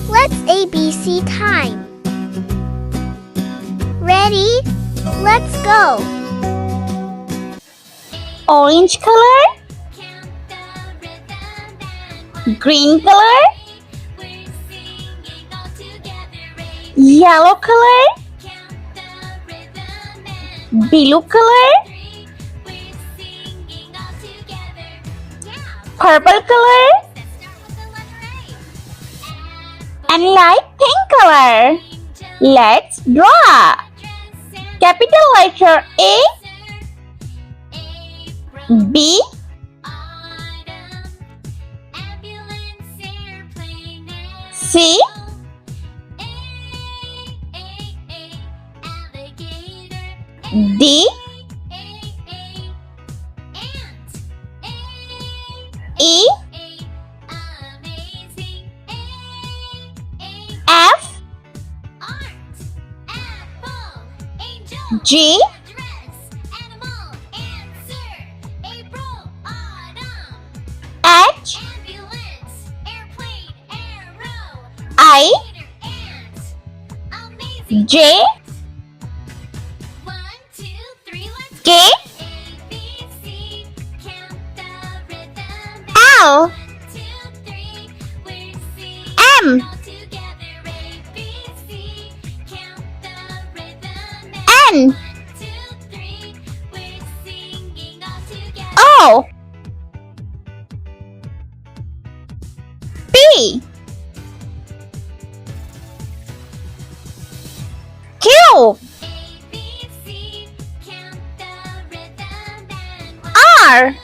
Let's ABC time. Ready? Let's go. Orange color, green color, yellow color, blue color, purple color, and light pink color. Let's draw. Capital letter A, B, C, D, E, F, G, H, I, J, K, L, M, N, O, P, Q, R,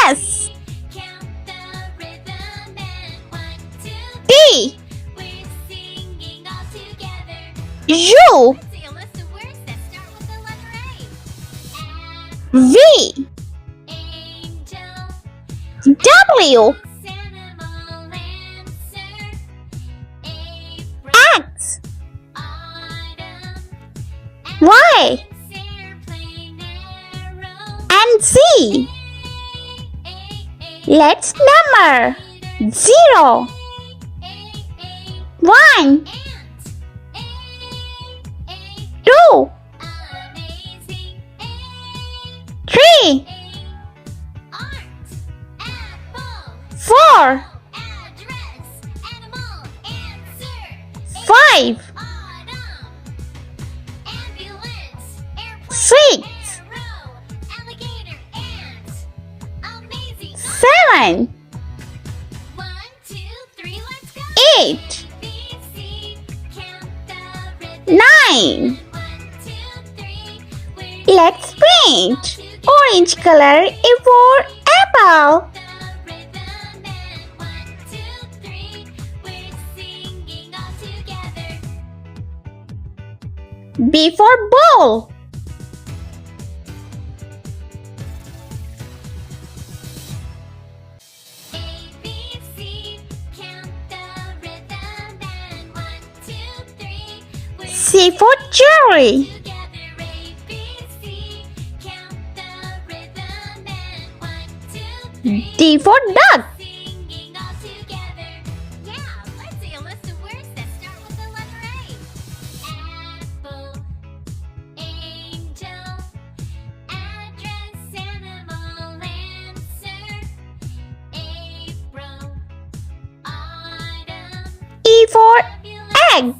S, T, U, V, W, X, Y, and Z. Let's number 0, 1, 2, 3, 4, 5, 6, 7, 8, 9. Let's paint. Orange color A for apple. B for ball. C for cherry. D for duck. E for egg.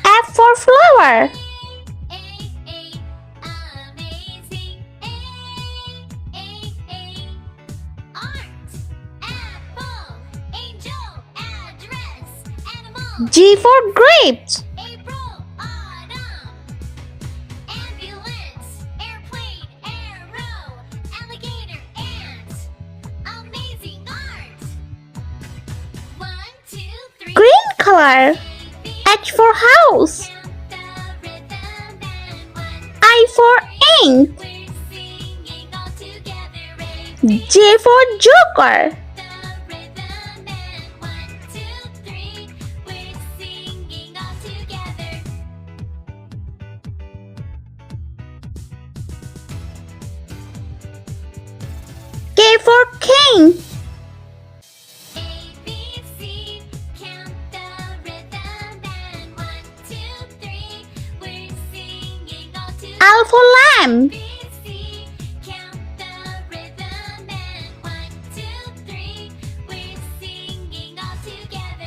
F for flower. G for grapes. Green color. H for house. I for ink. J for joker. for king. L for lamb.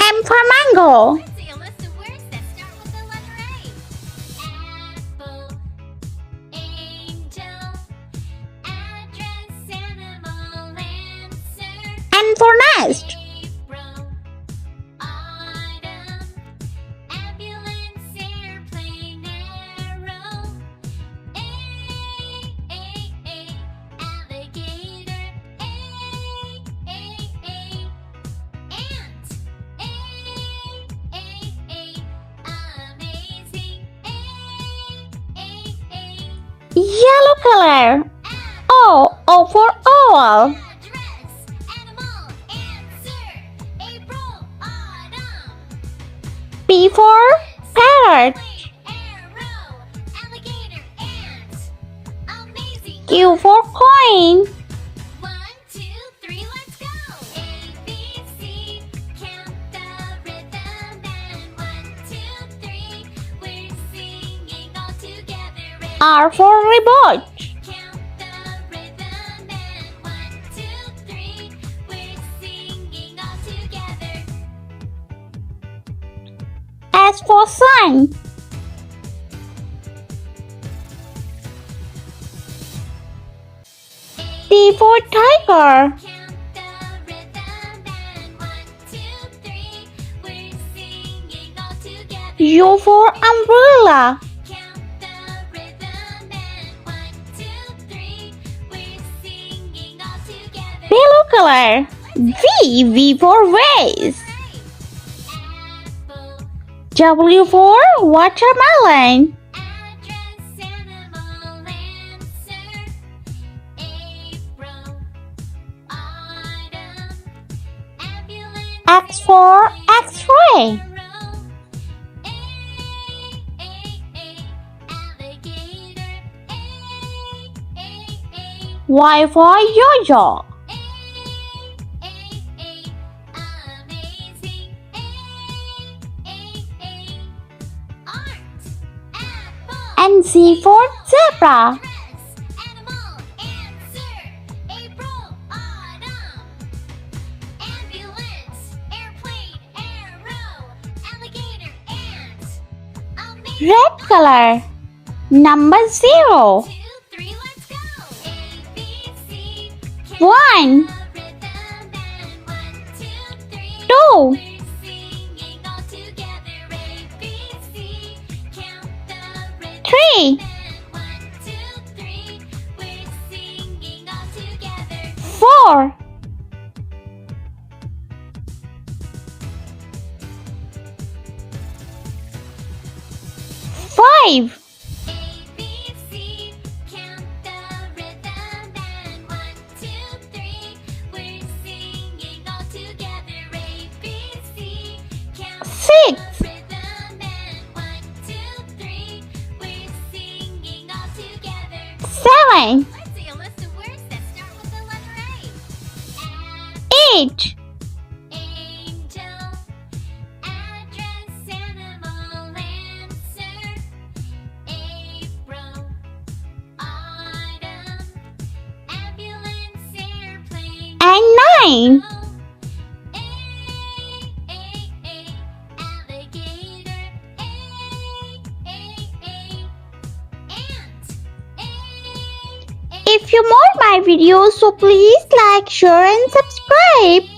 M for mango. N for nest. Yellow color. O for owl. P for parrot. Q for coin. R for robot. S for sun. T for tiger. U for umbrella. Yellow color. V for vase. W for watermelon. X for X-ray. Y for yo-yo. And Z for zebra. Red color. Number 0. 1 2 3 4 5 6 7 8 and 9. If you want my videos, so please like, share and subscribe.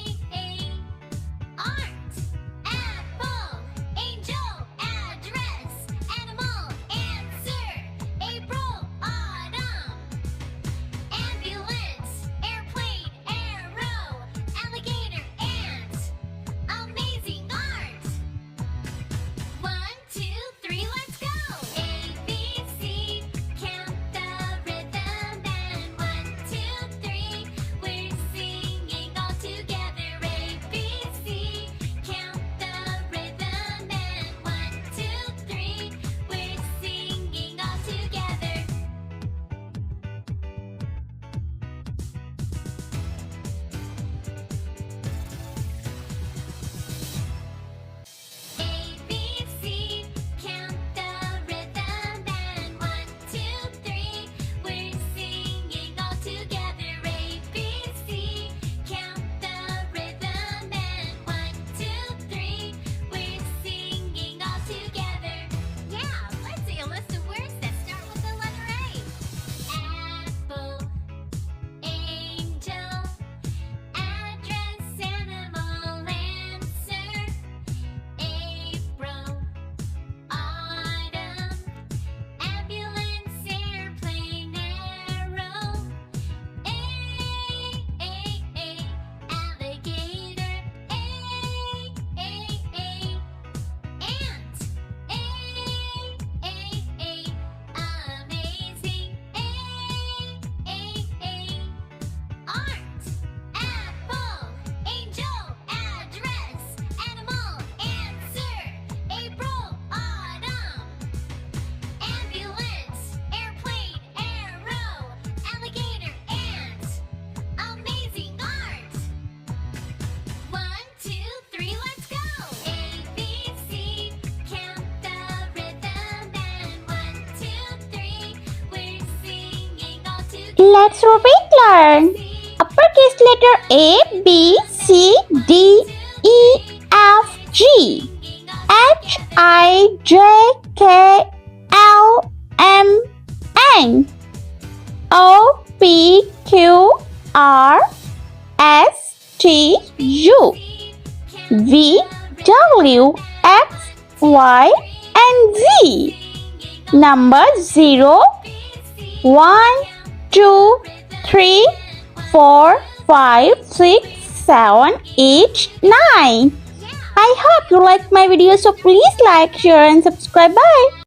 Together. Let's repeat learn. Uppercase letter A, B, C, D, E, F, G, H, I, J, K, L, M, N, O, P, Q, R, S, T, U, V, W, X, Y, and Z. Number 0, 1, 2, 3, 4, 5, 6, 7, 8, 9. I hope you like my video, so please like, share and subscribe. Bye.